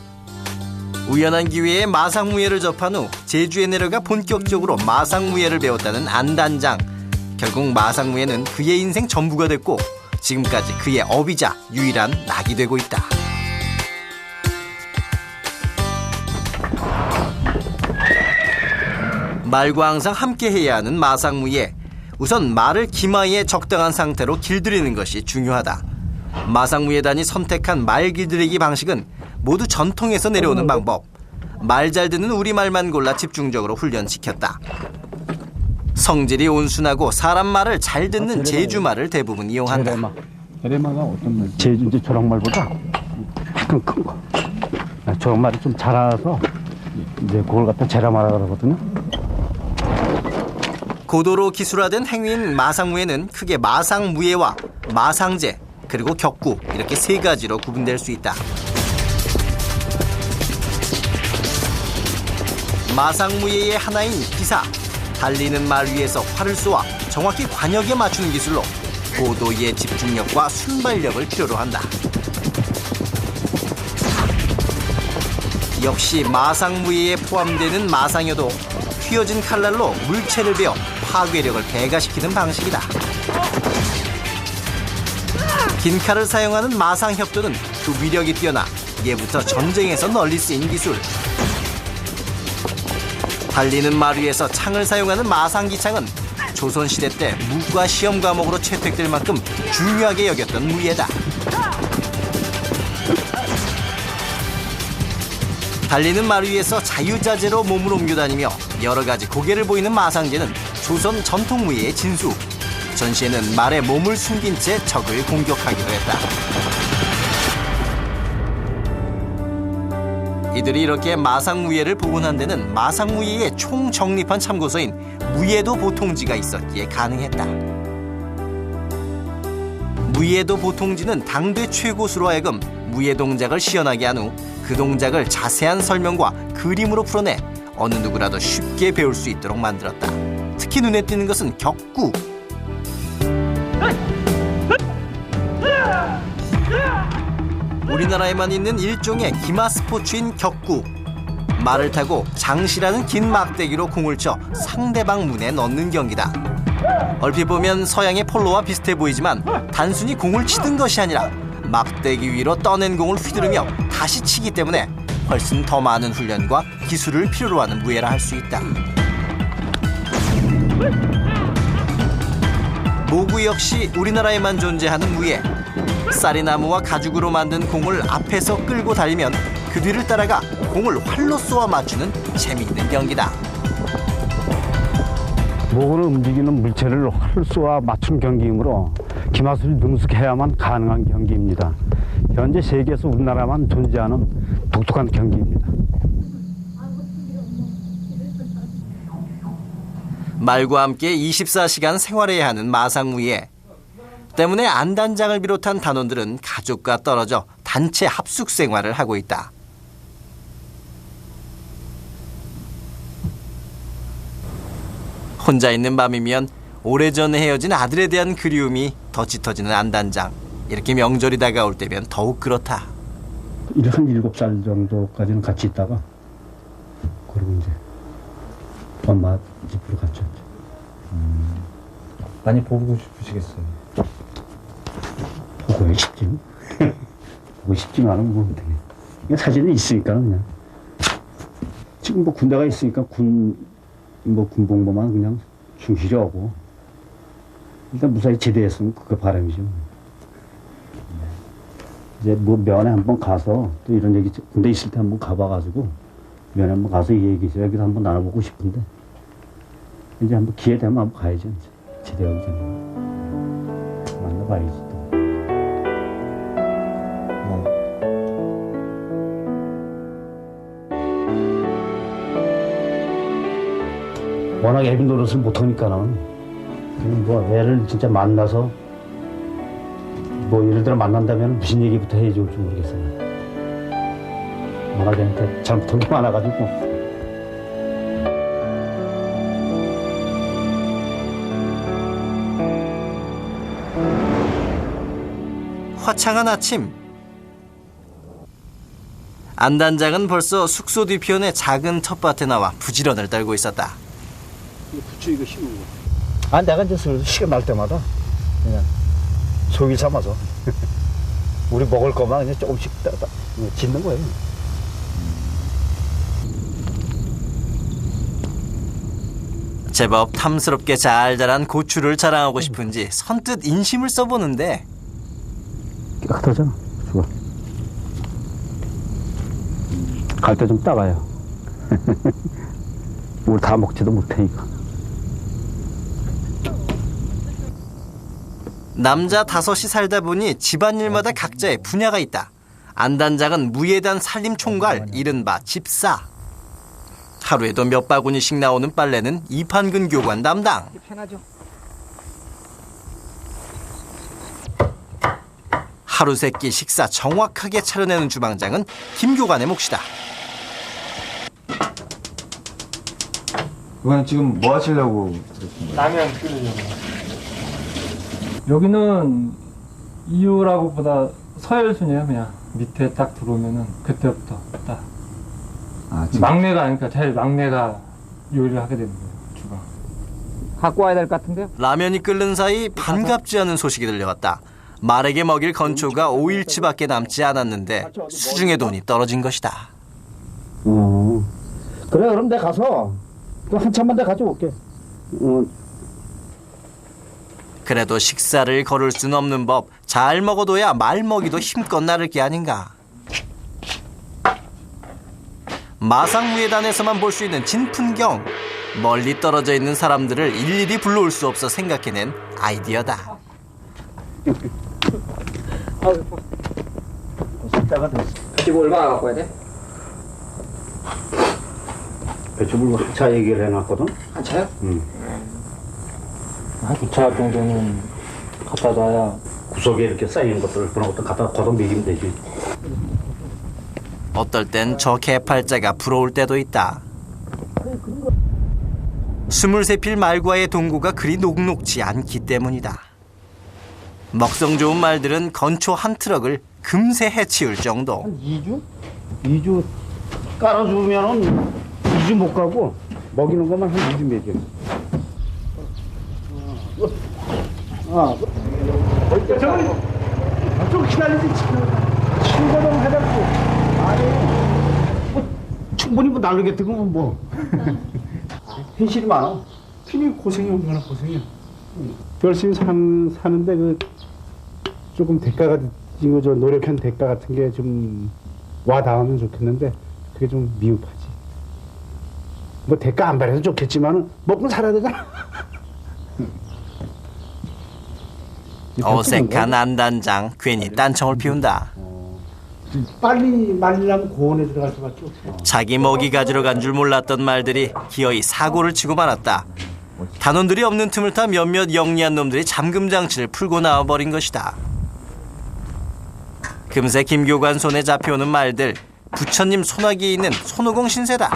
우연한 기회에 마상무예를 접한 후 제주에 내려가 본격적으로 마상무예를 배웠다는 안단장. 결국 마상무예는 그의 인생 전부가 됐고 지금까지 그의 업이자 유일한 낙이 되고 있다. 말과 항상 함께해야 하는 마상무예. 우선 말을 기마에 적당한 상태로 길들이는 것이 중요하다. 마상무예단이 선택한 말 길들이기 방식은 모두 전통에서 내려오는 방법. 말 잘 듣는 우리말만 골라 집중적으로 훈련시켰다. 성질이 온순하고 사람 말을 잘 듣는 제주말을 대부분 이용한다. 제레마가 어떤 말? 제주 이제 조랑말보다 약간 큰 거. 조랑말이 좀 자라서 이제 그걸 갖다 제라마라 그러거든요. 고도로 기술화된 행위인 마상무예는 크게 마상무예와 마상제 그리고 격구 이렇게 세 가지로 구분될 수 있다. 마상무예의 하나인 기사, 달리는 말 위에서 활을 쏘아 정확히 관역에 맞추는 기술로 고도의 집중력과 순발력을 필요로 한다. 역시 마상무예에 포함되는 마상여도 휘어진 칼날로 물체를 베어 파괴력을 배가시키는 방식이다. 긴 칼을 사용하는 마상협도는 그 위력이 뛰어나 예부터 전쟁에서 널리 쓰인 기술. 달리는 말 위에서 창을 사용하는 마상기창은 조선시대 때 무과 시험 과목으로 채택될 만큼 중요하게 여겼던 무예다. 달리는 말 위에서 자유자재로 몸을 옮겨다니며 여러 가지 고개를 보이는 마상제는 조선 전통무예의 진수. 전시에는 말에 몸을 숨긴 채 적을 공격하기도 했다. 이들이 이렇게 마상무예를 복원한 데는 마상무예의 총정립한 참고서인 무예도 보통지가 있었기에 가능했다. 무예도 보통지는 당대 최고수로 하여금 무예 동작을 시연하게 한 후 그 동작을 자세한 설명과 그림으로 풀어내 어느 누구라도 쉽게 배울 수 있도록 만들었다. 특히 눈에 띄는 것은 격구. 우리나라에만 있는 일종의 기마 스포츠인 격구. 말을 타고 장시라는 긴 막대기로 공을 쳐 상대방 문에 넣는 경기다. 얼핏 보면 서양의 폴로와 비슷해 보이지만 단순히 공을 치던 것이 아니라 막대기 위로 떠낸 공을 휘두르며 다시 치기 때문에 훨씬 더 많은 훈련과 기술을 필요로 하는 무예라 할 수 있다. 모구 역시 우리나라에만 존재하는 무예. 쌀이나무와 가죽으로 만든 공을 앞에서 끌고 달리면 그 뒤를 따라가 공을 활로 쏘아 맞추는 재미있는 경기다. 목으로 움직이는 물체를 활로 쏘아 맞춘 경기이므로 기마술이 능숙해야만 가능한 경기입니다. 현재 세계에서 우리나라만 존재하는 독특한 경기입니다. 말과 함께 24시간 생활해야 하는 마상무예. 때문에 안단장을 비롯한 단원들은 가족과 떨어져 단체 합숙 생활을 하고 있다. 혼자 있는 밤이면 오래전에 헤어진 아들에 대한 그리움이 더 짙어지는 안단장. 이렇게 명절이 다가올 때면 더욱 그렇다. 한 7살 정도까지는 같이 있다가 그리고 이제 엄마 집으로 갔죠. 많이 보고 싶으시겠어요? 보고 싶지. 보고 싶지만은 뭐 그냥 사진이 있으니까 그냥 지금 뭐 군대가 있으니까 군복무만 그냥 충실히 하고 일단 무사히 제대했으면 그거 바람이죠. 이제 뭐 면회 한번 가서 또 이런 얘기 군대 있을 때 한번 가봐가지고 면회 한번 가서 이 얘기도 한번 나눠보고 싶은데 이제 한번 기회 되면 한번 가야죠. 이제. 치료하기 전에 만나봐야지 또. 워낙 애비 노릇을 못하니까는 그냥 뭐 애를 진짜 만나서 뭐 예를 들어 만난다면 무슨 얘기부터 해야 좋을지 모르겠어요. 워낙 애한테 잘못한 게 많아가지고. 화창한 아침. 안 단장은 벌써 숙소 뒤편의 작은 텃밭에 나와 부지런을 떨고 있었다. 부추 이거 심은 거. 아, 내가 이제 시간 날 때마다 그냥 소일 삼아서 우리 먹을 거만 그냥 조금씩 짓는 거예요. 제법 탐스럽게 잘 자란 고추를 자랑하고 싶은지 선뜻 인심을 써보는데 깨끗하잖아, 수가. 갈 때 좀 따가요. 뭘 다 먹지도 못하니까. 남자 5이 살다 보니 집안일마다 각자의 분야가 있다. 안 단장은 무예단 살림총괄, 이른바 집사. 하루에도 몇 바구니씩 나오는 빨래는 이판근 교관 담당. 편하죠. 하루 세끼 식사 정확하게 차려내는 주방장은 김 교관의 몫이다. 이거는 지금 뭐 하시려고 들으신 거예요? 라면 끓이려고. 여기는 이유라고보다 서열순이에요. 그냥 밑에 딱 들어오면은 그때부터 딱 막내가 아니까 제일 막내가 요리를 하게 되는 거예요. 주방. 갖고 와야 될 것 같은데요? 라면이 끓는 사이 반갑지 않은 소식이 들려왔다. 말에게 먹일 건초가 5일치밖에 남지 않았는데 수중의 돈이 떨어진 것이다. 그래, 그럼 내가 가서 또 한참만 내가 가져올게. 그래도 식사를 거를 수는 없는 법. 잘 먹어둬야 말 먹이도 힘껏 나를 게 아닌가. 마상무예단에서만 볼 수 있는 진풍경. 멀리 떨어져 있는 사람들을 일일이 불러올 수 없어 생각해낸 아이디어다. 숫자가 됐어. 지금 얼마나 갖고 와야 돼? 배추불고 한차 얘기를 해놨거든. 한차요? 응. 한 2차 정도는 갖다 놔야. 구석에 이렇게 쌓이는 것들 그런 것도 갖다 걷어 먹이면 되지. 어떨 땐 저 개팔자가 부러울 때도 있다. 23필 말과의 동고가 그리 녹록지 않기 때문이다. 먹성 좋은 말들은 건초 한 트럭을 금세 해치울 정도. 한 2주? 2주 깔아주면은 2주 못 가고 먹이는 것만 한 2주 먹여. 좀 기다리지. 친구도 해달고. 아니, 뭐 충분히 뭐 날르겠다고 뭐. 현실이 많아. 팀이 고생이 얼마나 고생이야. 열심히 사는데 그 조금 대가가 이거 저 노력한 대가 같은 게 좀 와 닿으면 좋겠는데 그게 좀 미흡하지. 뭐 대가 안 받아도 좋겠지만은 먹고 살아야 되잖아. 어색한 안 단장 괜히 딴청을 피운다. 빨리 말리려면 고원에 들어갈 수밖에 없어. 자기 먹이 가지러 간 줄 몰랐던 말들이 기어이 사고를 치고 말았다. 단원들이 없는 틈을 타 몇몇 영리한 놈들이 잠금 장치를 풀고 나와버린 것이다. 금세 김교관 손에 잡혀오는 말들. 부처님 손아귀에 있는 손오공 신세다.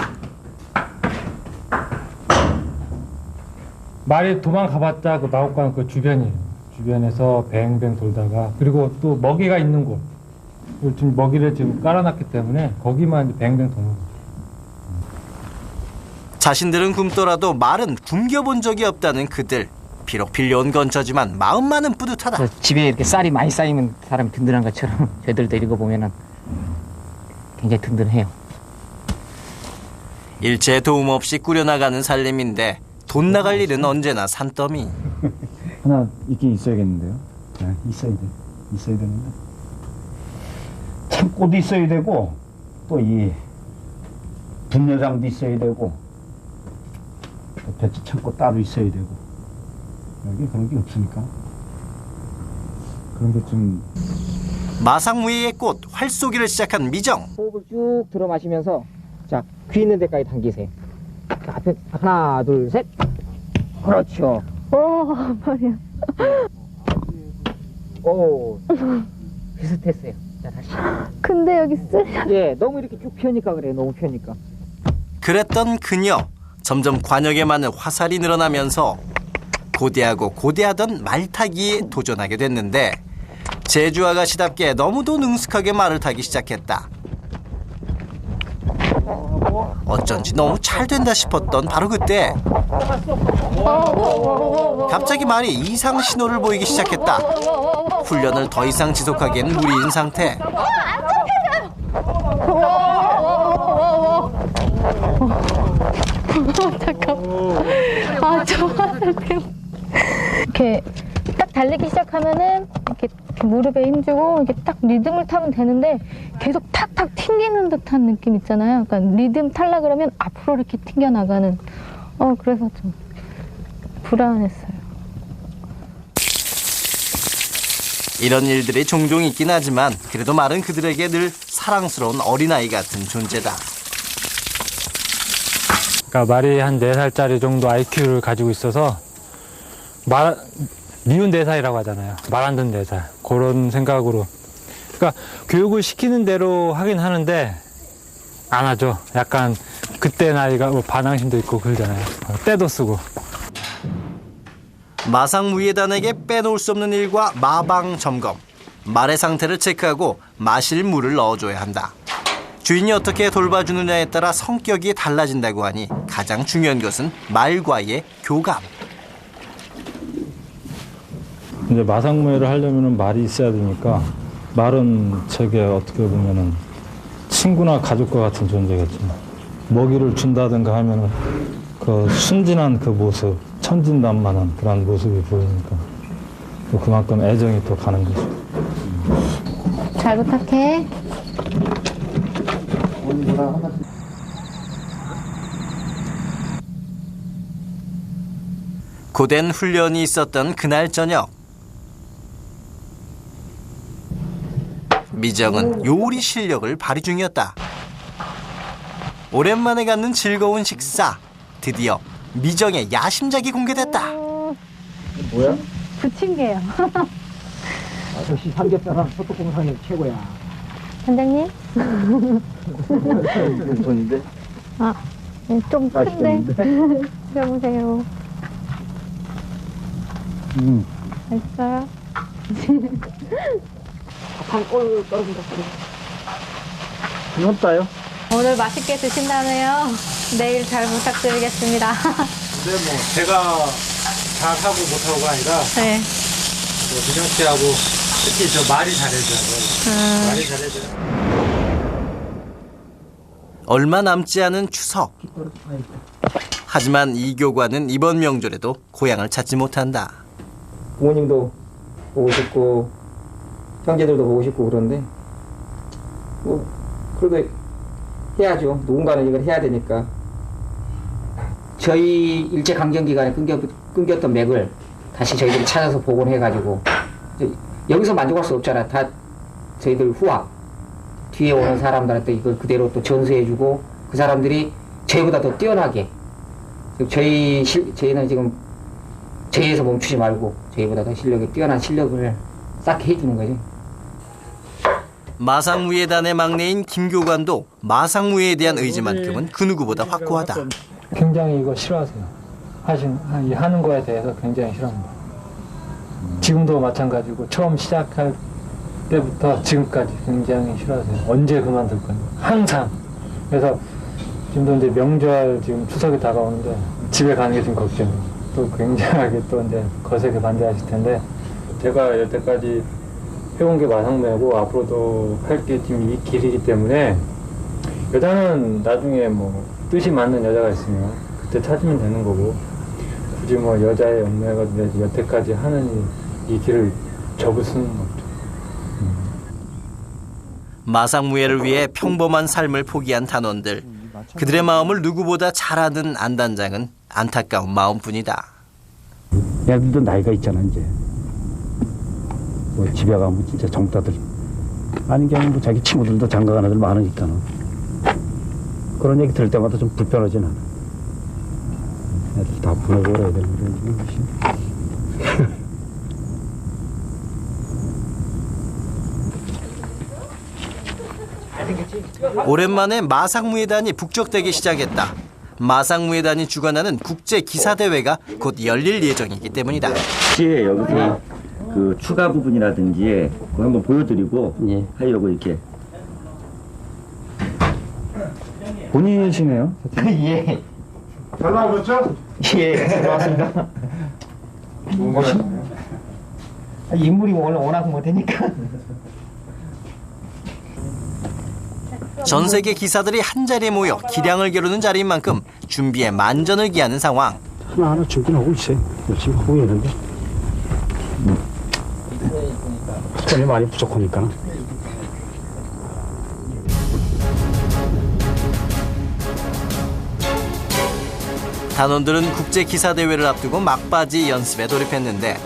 말이 도망가봤자 그 마곡관 그 주변이에요. 주변에서 뱅뱅 돌다가 그리고 또 먹이가 있는 곳. 지금 먹이를 지금 깔아놨기 때문에 거기만 뱅뱅 도는 거예요. 자신들은 굶더라도 말은 굶겨본 적이 없다는 그들. 비록 빌려온 건처지만 마음만은 뿌듯하다. 집에 이렇게 쌀이 많이 쌓이면 사람이 든든한 것처럼 저희들도 이거 보면은 굉장히 든든해요. 일체 도움 없이 꾸려나가는 살림인데 돈 나갈 일은 언제나 산더미. 하나 있긴 있어야겠는데요. 네, 있어야 되는데. 창고도 있어야 되고 또 이 분여장도 있어야 되고 또 배추 창고 따로 있어야 되고 여기 그런 게 없으니까 그런 게 좀 마상무예의 꽃 활쏘기를 시작한 미정. 호흡을 쭉 들어 마시면서 자, 귀 있는 데까지 당기세요. 자, 앞에 하나, 둘, 셋. 그렇죠. 오, 머리야. 오, 비슷했어요. 자, 다시. 근데 여기 쓸려. 예, 너무 이렇게 쭉 펴니까 그래요. 너무 펴니까. 그랬던 그녀. 점점 관역에 맞는 화살이 늘어나면서 고대하고 고대하던 말타기에 도전하게 됐는데 제주 아가씨답게 너무도 능숙하게 말을 타기 시작했다. 어쩐지 너무 잘 된다 싶었던 바로 그때 갑자기 말이 이상 신호를 보이기 시작했다. 훈련을 더 이상 지속하기엔 무리인 상태. 잠깐만. 아, 저 화살 때문에. 이렇게 딱 달리기 시작하면은 이렇게 무릎에 힘주고 이렇게 딱 리듬을 타면 되는데 계속 탁탁 튕기는 듯한 느낌 있잖아요. 그러니까 리듬 탈라 그러면 앞으로 이렇게 튕겨 나가는. 그래서 좀 불안했어요. 이런 일들이 종종 있긴 하지만 그래도 말은 그들에게 늘 사랑스러운 어린아이 같은 존재다. 그러니까 말이 한 4살짜리 정도 IQ를 가지고 있어서 미운 4살이라고 하잖아요. 말 안 듣는 4살. 그런 생각으로. 그러니까 교육을 시키는 대로 하긴 하는데 안 하죠. 약간 그때 나이가 반항심도 있고 그러잖아요. 때도 쓰고. 마상무예단에게 빼놓을 수 없는 일과 마방 점검. 말의 상태를 체크하고 마실 물을 넣어줘야 한다. 주인이 어떻게 돌봐주느냐에 따라 성격이 달라진다고 하니 가장 중요한 것은 말과의 교감. 이제 마상무예를 하려면 말이 있어야 되니까 말은 제게 어떻게 보면은 친구나 가족과 같은 존재겠죠. 먹이를 준다든가 하면은 그 순진한 그 모습, 천진난만한 그런 모습이 보이니까 또 그만큼 애정이 또 가는 거죠. 잘 부탁해. 고된 훈련이 있었던 그날 저녁. 미정은 요리 실력을 발휘 중이었다. 오랜만에 갖는 즐거운 식사. 드디어 미정의 야심작이 공개됐다. 뭐야? 부침개요. 역시 삼겹살은 소떡공상이 최고야. 단장님? 돈인데? 아, 좀 큰데. 드셔보세요. 맛있어요? 한골 떨어진다. 고맙다요. 오늘 맛있게 드신다네요. 내일 잘 부탁드리겠습니다. 근데 뭐 제가 잘하고 못하고가 아니라 네. 미정 씨하고 특히 저 말이 잘해줘요. 말이 잘해줘요. 얼마 남지 않은 추석. 하지만 이 교관은 이번 명절에도 고향을 찾지 못한다. 부모님도 보고 싶고 형제들도 보고 싶고 그런데 뭐 그래도 해야죠. 누군가는 이걸 해야 되니까. 저희 일제강점기간에 끊겼던 맥을 다시 저희들이 찾아서 복원해가지고 여기서 만족할 수 없잖아. 다 저희들 후학 뒤에 오는 사람들한테 이걸 그대로 또 전수해주고 그 사람들이 저희보다 더 뛰어나게 저희는 지금 저희에서 멈추지 말고 저희보다 더 뛰어난 실력을 쌓게 해주는 거지. 마상무예단의 막내인 김 교관도 마상무예에 대한 의지만큼은 그 누구보다 확고하다. 굉장히 이거 싫어하세요. 하는 거에 대해서 굉장히 싫어합니다. 지금도 마찬가지고 처음 시작할 때부터 지금까지 굉장히 싫어하세요. 언제 그만둘 거예요? 항상. 그래서 지금도 이제 명절 지금 추석이 다가오는데 집에 가는 게 좀 걱정이에요. 또 굉장하게 또 이제 거세게 반대하실 텐데 제가 여태까지 해온 게 마상무예고 앞으로도 할 게 지금 이 길이기 때문에 여자는 나중에 뭐 뜻이 맞는 여자가 있으면 그때 찾으면 되는 거고 굳이 뭐 여자의 얽매가 여태까지 하는 이 길을 접을 수는 없죠. 마상무예를 위해 평범한 삶을 포기한 단원들. 그들의 마음을 누구보다 잘 아는 안단장은 안타까운 마음뿐이다. 얘들도 나이가 있잖아 이제. 뭐 집에 가면 진짜 젊다들 아닌 게 아니고 자기 친구들도 장가간 애들 많으니까 그런 얘기 들을 때마다 좀 불편하진 않아. 애들 다 보내고 그래야 되는 거지. 오랜만에 마상무예단이 북적대기 시작했다. 마상무예단이 주관하는 국제 기사 대회가 곧 열릴 예정이기 때문이다. 혹시 여기서 그 추가 부분이라든지 그거 한번 보여드리고 하려고 이렇게. 본인이시네요? 예. 잘 나오셨죠? 예, 고맙습니다. 인물이 오늘 워낙 못하니까. 전 세계 기사들이 한자리에 모여 기량을 겨루는 자리인 만큼 준비에 만전을 기하는 상황. 하나하나 준비는 하고 있어요. 열심히 하고 있는데 손이 많이 부족하니까. 단원들은 국제 기사 대회를 앞두고 막바지 연습에 돌입했는데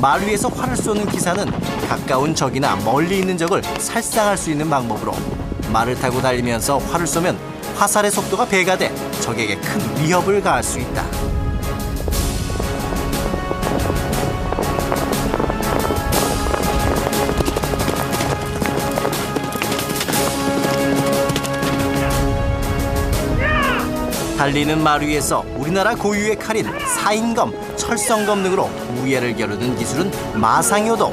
말 위에서 활을 쏘는 기사는 가까운 적이나 멀리 있는 적을 살상할 수 있는 방법으로 말을 타고 달리면서 활을 쏘면 화살의 속도가 배가 돼 적에게 큰 위협을 가할 수 있다. 달리는 말 위에서 우리나라 고유의 칼인 사인검, 철성검 등으로 무예를 겨루는 기술은 마상요도.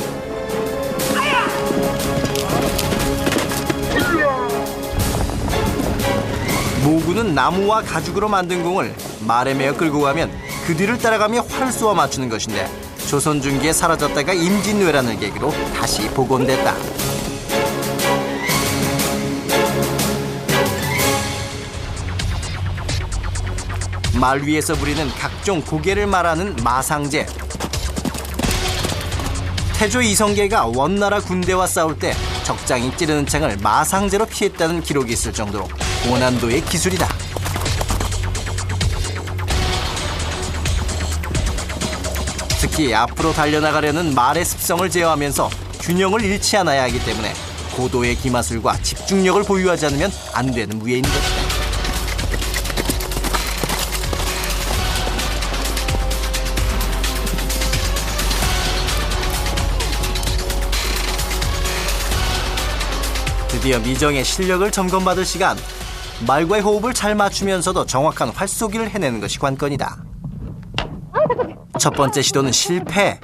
모구는 나무와 가죽으로 만든 공을 말에 매어 끌고 가면 그 뒤를 따라가며 활을 쏘아 맞추는 것인데 조선 중기에 사라졌다가 임진왜란을 계기로 다시 복원됐다. 말 위에서 부리는 각종 고개를 말하는 마상제. 태조 이성계가 원나라 군대와 싸울 때 적장이 찌르는 창을 마상제로 피했다는 기록이 있을 정도로 고난도의 기술이다. 특히 앞으로 달려나가려는 말의 습성을 제어하면서 균형을 잃지 않아야 하기 때문에 고도의 기마술과 집중력을 보유하지 않으면 안 되는 무예인 것이다. 드디어 미정의 실력을 점검받을 시간. 말과의 호흡을 잘 맞추면서도 정확한 활쏘기를 해내는 것이 관건이다. 첫 번째 시도는 실패.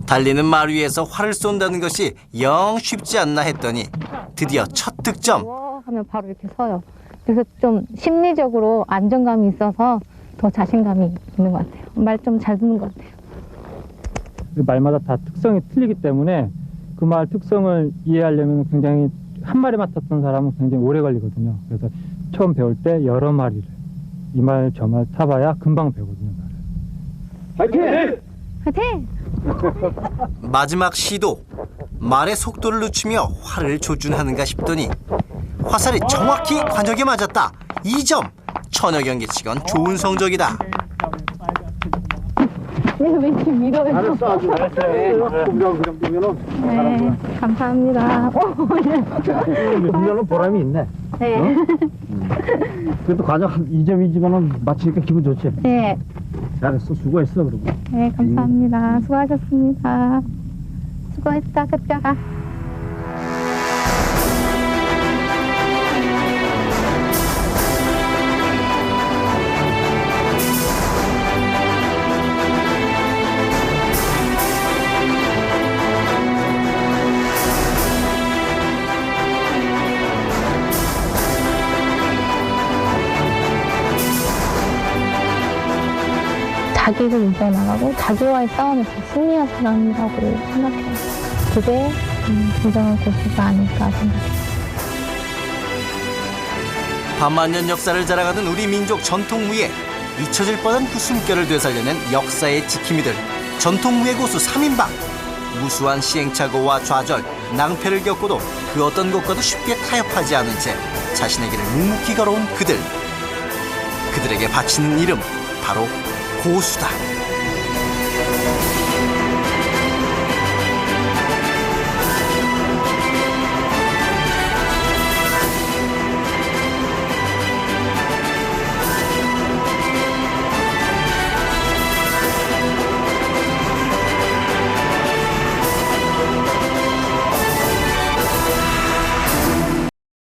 달리는 말 위에서 활을 쏜다는 것이 영 쉽지 않나 했더니 드디어 첫 득점. 하면 바로 이렇게 서요. 그래서 좀 심리적으로 안정감이 있어서 더 자신감이 있는 것 같아요. 말 좀 잘 듣는 것 같아요. 말마다 다 특성이 틀리기 때문에 그 말 특성을 이해하려면 굉장히 한 마리 맡았던 사람은 굉장히 오래 걸리거든요. 그래서 처음 배울 때 여러 마리를 이 말 저 말 타봐야 금방 배우거든요. 화이팅! 화이팅! 마지막 시도. 말의 속도를 늦추며 활을 조준하는가 싶더니 화살이 정확히 관역에 맞았다. 2점. 처녀 경기치곤 좋은 성적이다. 왜 이렇게 밀어요? 잘했어, 아주 잘했어. 그 정도면은. 네, 감사합니다. 그러면 보람이 있네. 네. 어? 그래도 과정 한 2점이지만은 맞히니까 기분 좋지? 네. 잘했어. 수고했어, 그러고. 네, 감사합니다. 수고하셨습니다. 수고했다, 끝자가. 자기를 인정나가고 자기와의 싸움에서 승리한 사람이라고 생각해요. 그게 진정한 고수가 아닐까 생각해요. 반만년 역사를 자랑하는 우리 민족 전통무예. 잊혀질 뻔한 그 숨결을 되살려낸 역사의 지킴이들. 전통무예 고수 3인방. 무수한 시행착오와 좌절, 낭패를 겪고도 그 어떤 것과도 쉽게 타협하지 않은 채 자신의 길을 묵묵히 걸어온 그들. 그들에게 바치는 이름 바로 고수다.